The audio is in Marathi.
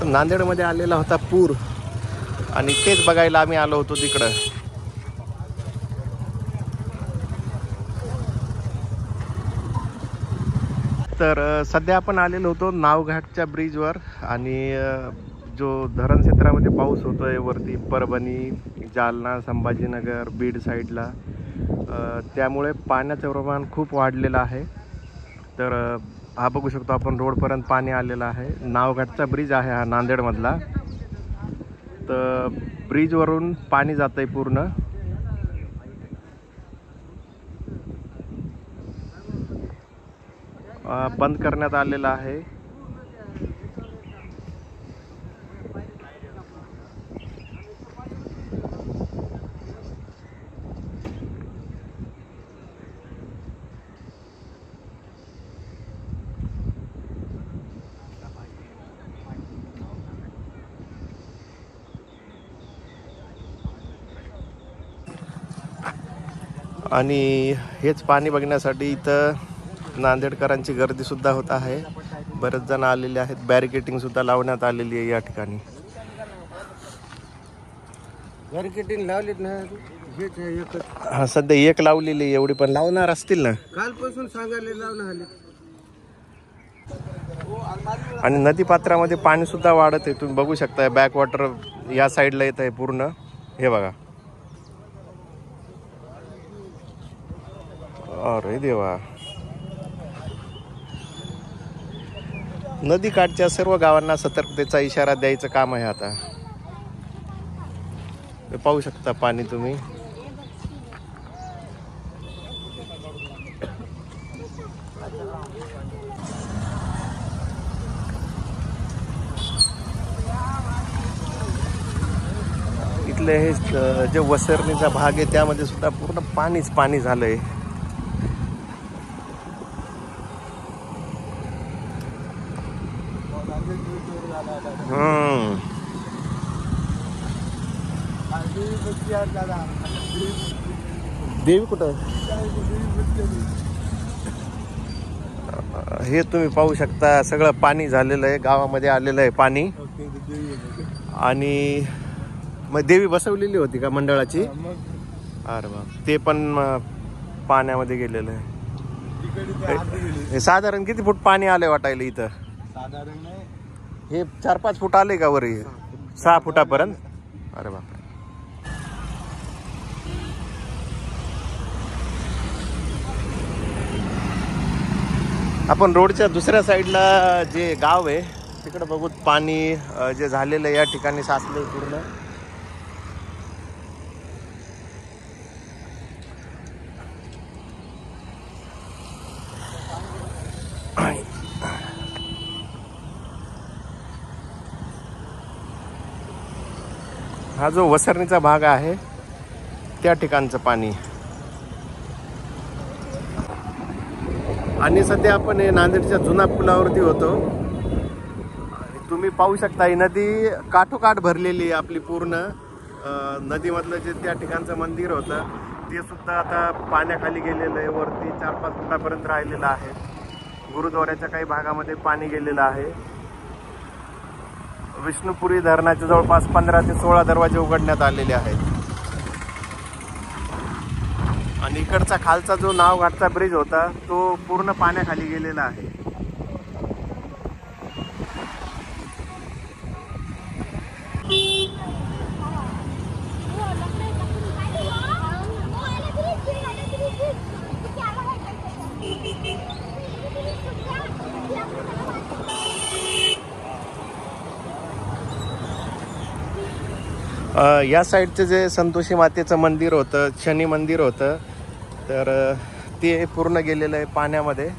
नांदेडमध्ये आलेला होता पूर आणि तेच बघायला आम्ही आलो होतो तिकडं. तर सध्या आपण आलेलो होतो नावघाटच्या ब्रिजवर आणि जो धरण क्षेत्रामध्ये पाऊस होतोय वरती परभणी, जालना, संभाजीनगर, बीड साईडला, त्यामुळे पाण्याचं प्रमाण खूप वाढलेलं आहे. तर हा बघू शकतो आपण रोडपर्यंत पाणी आलेलं आहे. नावघाटचा ब्रिज आहे हा नांदेडमधला. तर ब्रिजवरून पाणी जातंय पूर्ण. बंद करण्यात आलेला आहे. आणि हेच पाणी बघण्यासाठी इथं नांदेडकरांची गर्दी सुद्धा होत आहे. बरेच जण आलेले आहेत. बॅरिकेटिंग सुद्धा लावण्यात आलेली आहे या ठिकाणी. बॅरिकेटिंग लावलीत ना, सध्या एक लावलेली, एवढी पण लावणार असतील ना. कालपासून सांगायला लावून आले. आणि नदीपात्रामध्ये पाणी सुद्धा वाढत आहे. तुम्ही बघू शकता बॅक वॉटर या साईडला येत आहे पूर्ण. हे बघा, अरे देवा. नदीकाठच्या सर्व गावांना सतर्कतेचा इशारा द्यायचं काम आहे आता. पाहू शकता पाणी तुम्ही. इथले हे जे वसरणीचा भाग आहे त्यामध्ये सुद्धा पूर्ण पाणीच पाणी झालंय. देवी कुठं? हे तुम्ही पाहू शकता सगळं पाणी झालेलं आहे. गावामध्ये आलेलं आहे पाणी. आणि मग देवी बसवलेली होती का मंडळाची? अरे बा, ते पण पाण्यामध्ये गेलेलं आहे. हे साधारण किती फूट पाणी आलंय वाटायला इथं? साधारण हे 4-5 फूट आले का वर? 6 फुटापर्यंत? अरे बापरे. आपण रोडच्या दुसऱ्या साईडला जे गाव आहे तिकडे बघू. पाणी जे झालेलं आहे या ठिकाणी साचलंय पूर्ण. हा जो वसरणीचा भाग आहे त्या ठिकाणचं पाणी. आणि सध्या आपण नांदेडच्या जुना पुलावरती होतो. तुम्ही पाहू शकता ही नदी काठोकाठ भरलेली आहे आपली पूर्ण. नदीमधलं जे त्या ठिकाणचं मंदिर होतं ते सुद्धा आता पाण्याखाली गेलेलं आहे. वरती 4-5 फुटापर्यंत राहिलेलं आहे. गुरुद्वाऱ्याच्या काही भागामध्ये पाणी गेलेलं आहे. विष्णुपुरी धरणाचे जवळपास 15 ते 16 दरवाजे उघडण्यात आलेले आहेत. आणि इकडचा खालचा जो नावघाटचा ब्रिज होता तो पूर्ण पाण्याखाली गेलेला आहे. या साईडचं जे संतोषी मातेचं मंदिर होतं, शनी मंदिर होतं, तर ते पूर्ण गेलेलं आहे पाण्यामध्ये.